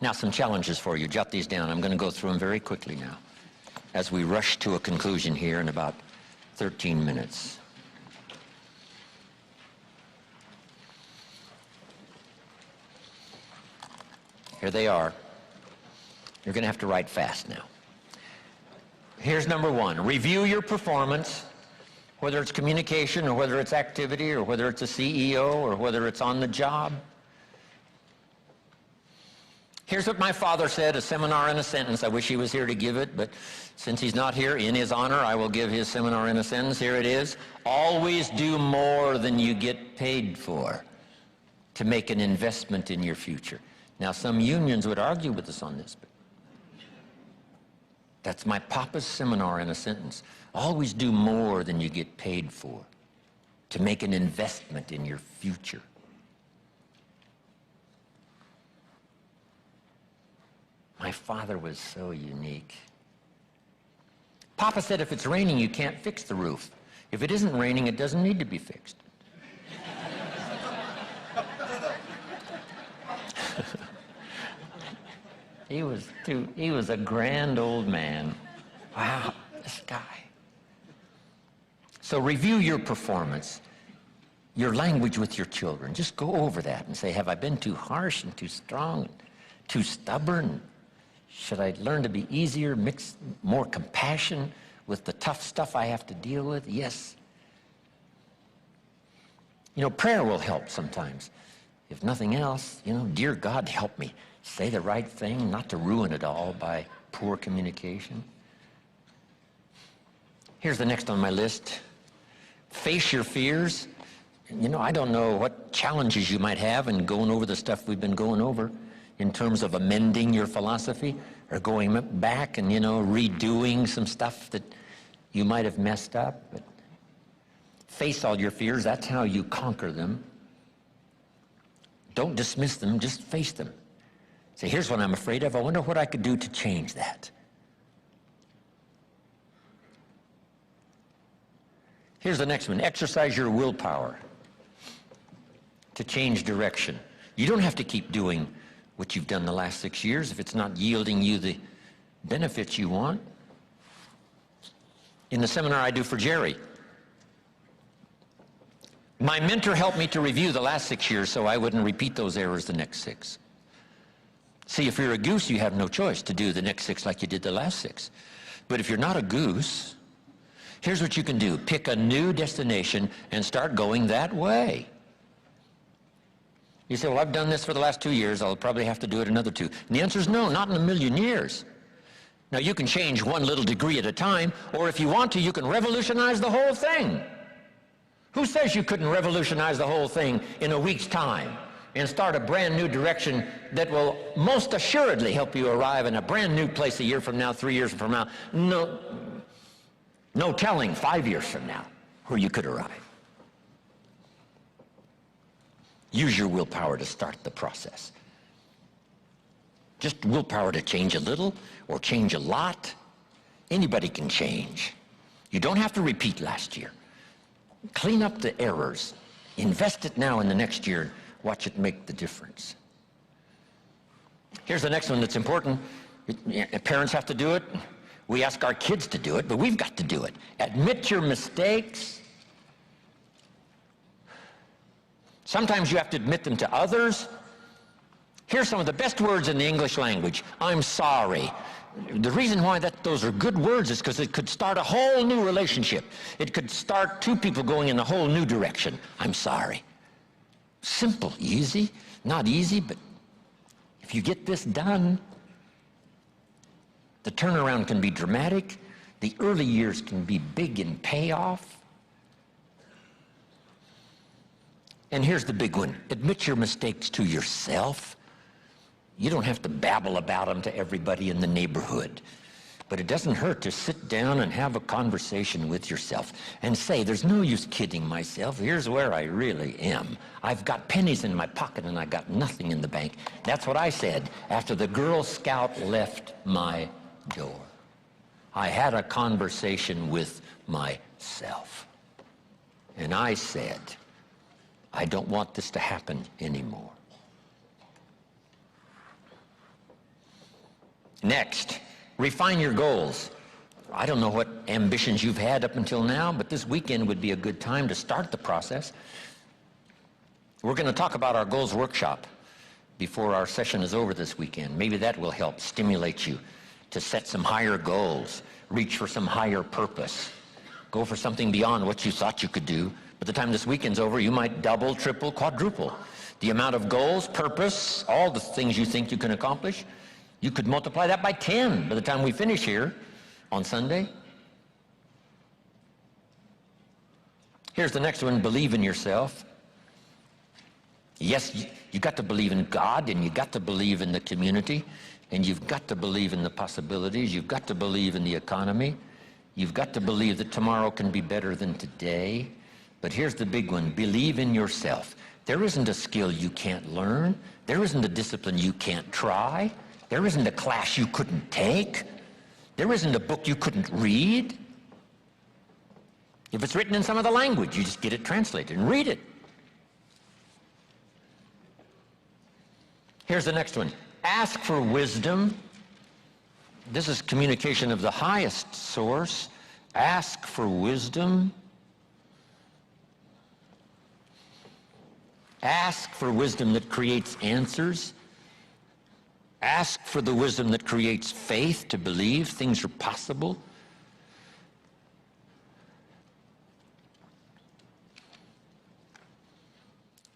Now, some challenges for you. Jot these down. I'm going to go through them very quickly now as we rush to a conclusion here in about 13 minutes. Here they are. You're going to have to write fast now. Here's number one. Review your performance, whether it's communication or whether it's activity or whether it's a CEO or whether it's on the job. Here's what my father said, a seminar in a sentence. I wish he was here to give it, but since he's not here, in his honor, I will give his seminar in a sentence. Here it is. Always do more than you get paid for to make an investment in your future. Now, some unions would argue with us on this, but that's my papa's seminar in a sentence. Always do more than you get paid for to make an investment in your future. My father was so unique. Papa said if it's raining, you can't fix the roof. If it isn't raining, it doesn't need to be fixed. He was a grand old man. Wow, this guy. So review your performance, your language with your children. Just go over that and say, have I been too harsh and too strong, and too stubborn? Should I learn to be easier, mix more compassion with the tough stuff I have to deal with? Yes. You know, prayer will help sometimes. If nothing else, you know, dear God, help me say the right thing, not to ruin it all by poor communication. Here's the next on my list. Face your fears. You know, I don't know what challenges you might have in going over the stuff we've been going over in terms of amending your philosophy or going back and, you know, redoing some stuff that you might have messed up. But face all your fears. That's how you conquer them. Don't dismiss them. Just face them. Say, here's what I'm afraid of. I wonder what I could do to change that. Here's the next one. Exercise your willpower to change direction. You don't have to keep doing what you've done the last 6 years if it's not yielding you the benefits you want. In the seminar I do for Jerry, my mentor helped me to review the last 6 years so I wouldn't repeat those errors the next 6. See, if you're a goose, you have no choice to do the next 6 like you did the last 6. But if you're not a goose, here's what you can do. Pick a new destination and start going that way. You say, well, I've done this for the last 2 years. I'll probably have to do it another 2. And the answer is no, not in a million years. Now, you can change one little degree at a time, or if you want to, you can revolutionize the whole thing. Who says you couldn't revolutionize the whole thing in a week's time and start a brand new direction that will most assuredly help you arrive in a brand new place a year from now, 3 years from now? No telling 5 years from now where you could arrive. Use your willpower to start the process. Just willpower to change a little or change a lot. Anybody can change. You don't have to repeat last year. Clean up the errors. Invest it now in the next year. Watch it make the difference. Here's the next one that's important. Parents have to do it. We ask our kids to do it, but we've got to do it. Admit your mistakes. Sometimes you have to admit them to others. Here's some of the best words in the English language. I'm sorry. The reason why those are good words is because it could start a whole new relationship. It could start 2 people going in a whole new direction. I'm sorry. Simple, easy, not easy, but if you get this done, the turnaround can be dramatic. The early years can be big in payoff. And here's the big one. Admit your mistakes to yourself. You don't have to babble about them to everybody in the neighborhood. But it doesn't hurt to sit down and have a conversation with yourself and say, there's no use kidding myself. Here's where I really am. I've got pennies in my pocket and I got nothing in the bank. That's what I said after the Girl Scout left my door. I had a conversation with myself. And I said, I don't want this to happen anymore. Next, refine your goals. I don't know what ambitions you've had up until now, but this weekend would be a good time to start the process. We're going to talk about our goals workshop before our session is over this weekend. Maybe that will help stimulate you to set some higher goals, reach for some higher purpose, go for something beyond what you thought you could do. By the time this weekend's over, you might double, triple, quadruple the amount of goals, purpose, all the things you think you can accomplish. You could multiply that by 10 by the time we finish here on Sunday. Here's the next one, believe in yourself. Yes, you got to believe in God, and you got to believe in the community, and you've got to believe in the possibilities. You've got to believe in the economy. You've got to believe that tomorrow can be better than today. But here's the big one, believe in yourself. There isn't a skill you can't learn. There isn't a discipline you can't try. There isn't a class you couldn't take. There isn't a book you couldn't read. If it's written in some other language, you just get it translated and read it. Here's the next one. Ask for wisdom. This is communication of the highest source. Ask for wisdom. Ask for wisdom that creates answers. Ask for the wisdom that creates faith to believe things are possible.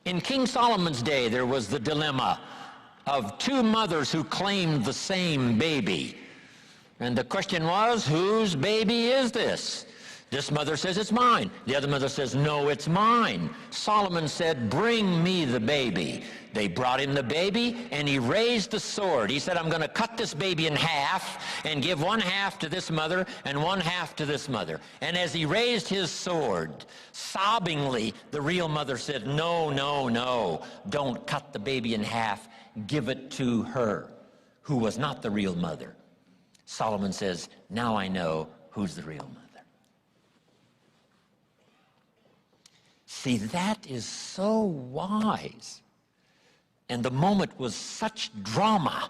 In King Solomon's day, there was the dilemma of two mothers who claimed the same baby. And the question was, whose baby is this? This mother says, it's mine. The other mother says, no, it's mine. Solomon said, bring me the baby. They brought him the baby, and he raised the sword. He said, I'm going to cut this baby in half and give one half to this mother and one half to this mother. And as he raised his sword, sobbingly, the real mother said, no, no, no, don't cut the baby in half. Give it to her, who was not the real mother. Solomon says, now I know who's the real mother. See, that is so wise. And the moment was such drama.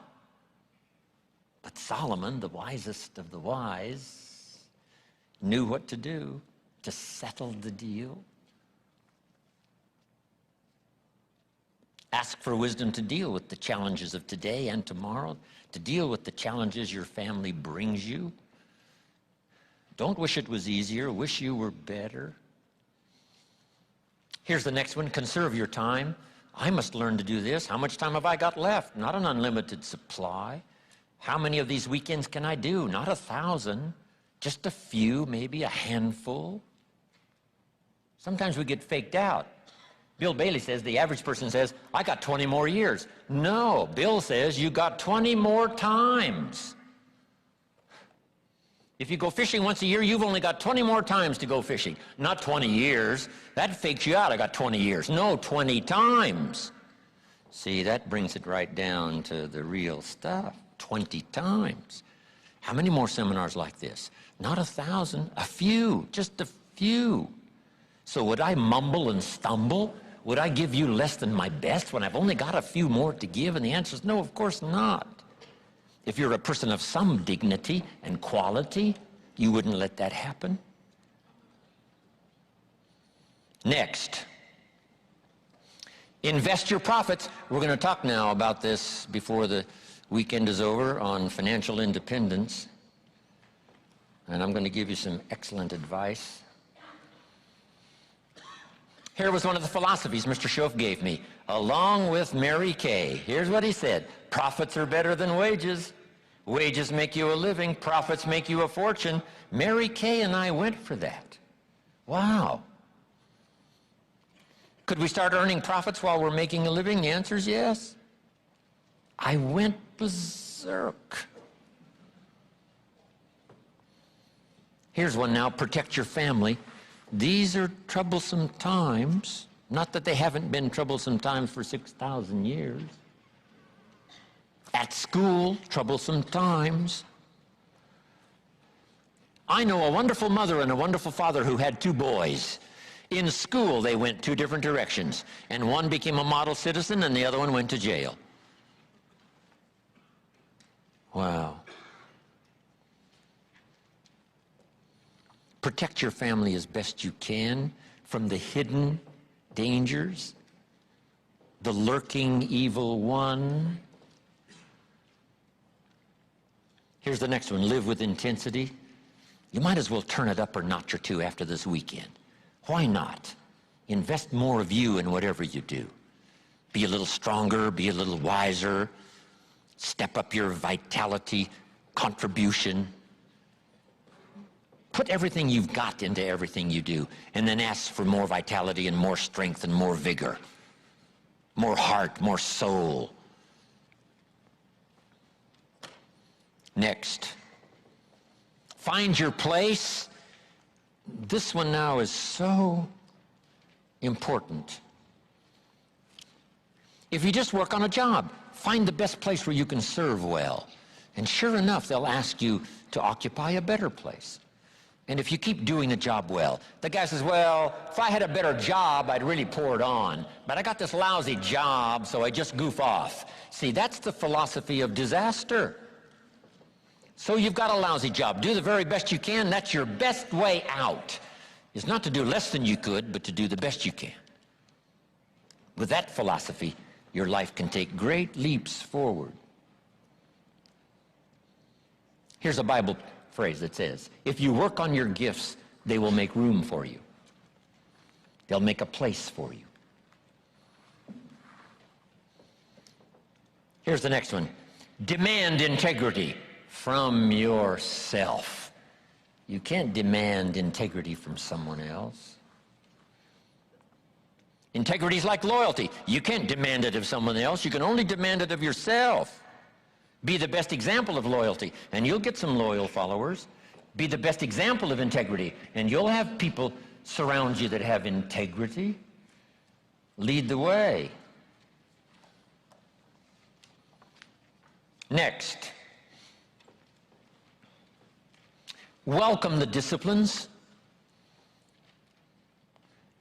But Solomon, the wisest of the wise, knew what to do to settle the deal. Ask for wisdom to deal with the challenges of today and tomorrow, to deal with the challenges your family brings you. Don't wish it was easier, wish you were better. Here's the next one, conserve your time. I must learn to do this. How much time have I got left? Not an unlimited supply. How many of these weekends can I do? Not 1,000, just a few, maybe a handful. Sometimes we get faked out. Bill Bailey says, the average person says, I got 20 more years. No, Bill says, you got 20 more times. If you go fishing once a year, you've only got 20 more times to go fishing. Not 20 years. That fakes you out. I got 20 years. No, 20 times. See, that brings it right down to the real stuff. 20 times. How many more seminars like this? Not 1,000, a few, just a few. So would I mumble and stumble? Would I give you less than my best when I've only got a few more to give? And the answer is no, of course not. If you're a person of some dignity and quality, you wouldn't let that happen. Next, invest your profits. We're going to talk now about this before the weekend is over on financial independence. And I'm going to give you some excellent advice. Here was one of the philosophies Mr. Schoaf gave me, along with Mary Kay. Here's what he said, profits are better than wages. Wages make you a living, profits make you a fortune. Mary Kay and I went for that. Wow. Could we start earning profits while we're making a living? The answer is yes. I went berserk. Here's one now, protect your family. These are troublesome times. Not that they haven't been troublesome times for 6,000 years. At school, troublesome times. I know a wonderful mother and a wonderful father who had two boys. In school, they went two different directions, and one became a model citizen and the other one went to jail. Wow. Protect your family as best you can from the hidden dangers, the lurking evil one. Here's the next one, live with intensity. You might as well turn it up a notch or two after this weekend. Why not? Invest more of you in whatever you do. Be a little stronger, be a little wiser, step up your vitality, contribution. Put everything you've got into everything you do, and then ask for more vitality and more strength and more vigor, more heart, more soul. Next, find your place. This one now is so important. If you just work on a job, find the best place where you can serve well. And sure enough, they'll ask you to occupy a better place. And if you keep doing the job well, the guy says, well, if I had a better job, I'd really pour it on. But I got this lousy job, so I just goof off. See, that's the philosophy of disaster. So you've got a lousy job. Do the very best you can. That's your best way out. Is not to do less than you could, but to do the best you can. With that philosophy, your life can take great leaps forward. Here's a Bible phrase that says, if you work on your gifts, they will make room for you. They'll make a place for you. Here's the next one. Demand integrity from yourself. You can't demand integrity from someone else. Integrity is like loyalty. You can't demand it of someone else. You can only demand it of yourself. Be the best example of loyalty, and you'll get some loyal followers. Be the best example of integrity, and you'll have people surround you that have integrity. Lead the way. Next, welcome the disciplines.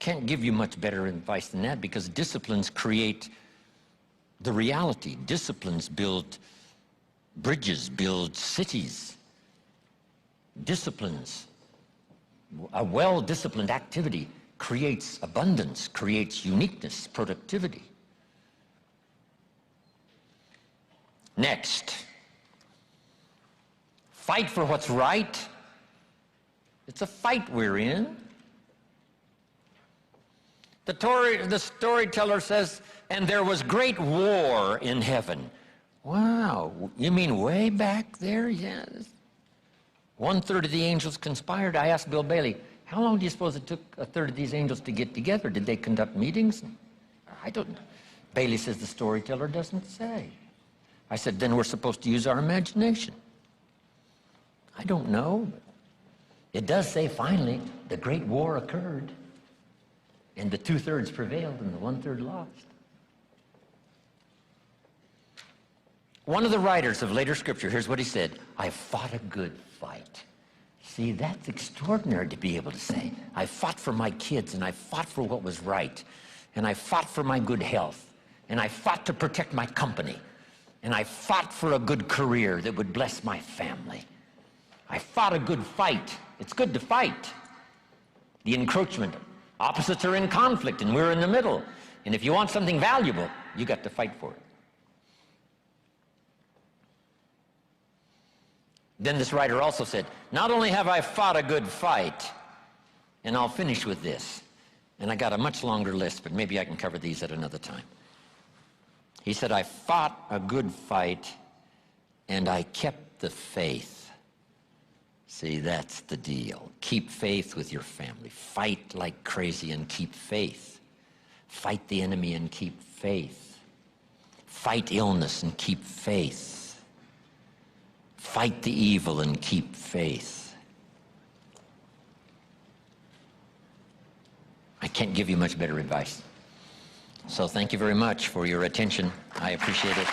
Can't give you much better advice than that, because disciplines create the reality. Disciplines build bridges, build cities. Disciplines, a well-disciplined activity creates abundance, creates uniqueness, productivity. Next, fight for what's right. It's a fight we're in. The storyteller says, and there was great war in heaven. Wow, you mean way back there? Yes. 1/3 of the angels conspired. I asked Bill Bailey, how long do you suppose it took 1/3 of these angels to get together? Did they conduct meetings? I don't know. Bailey says the storyteller doesn't say. I said, then we're supposed to use our imagination. I don't know. It does say finally the great war occurred, and the 2/3 prevailed and the 1/3 lost. One of the writers of later scripture, here's what he said, I fought a good fight. See, that's extraordinary to be able to say. I fought for my kids, and I fought for what was right, and I fought for my good health, and I fought to protect my company, and I fought for a good career that would bless my family. I fought a good fight. It's good to fight. The encroachment. Opposites are in conflict, and we're in the middle. And if you want something valuable, you got to fight for it. Then this writer also said, not only have I fought a good fight, and I'll finish with this, and I got a much longer list, but maybe I can cover these at another time. He said, I fought a good fight, and I kept the faith. See, that's the deal. Keep faith with your family. Fight like crazy and keep faith. Fight the enemy and keep faith. Fight illness and keep faith. Fight the evil and keep faith. I can't give you much better advice. So thank you very much for your attention. I appreciate it.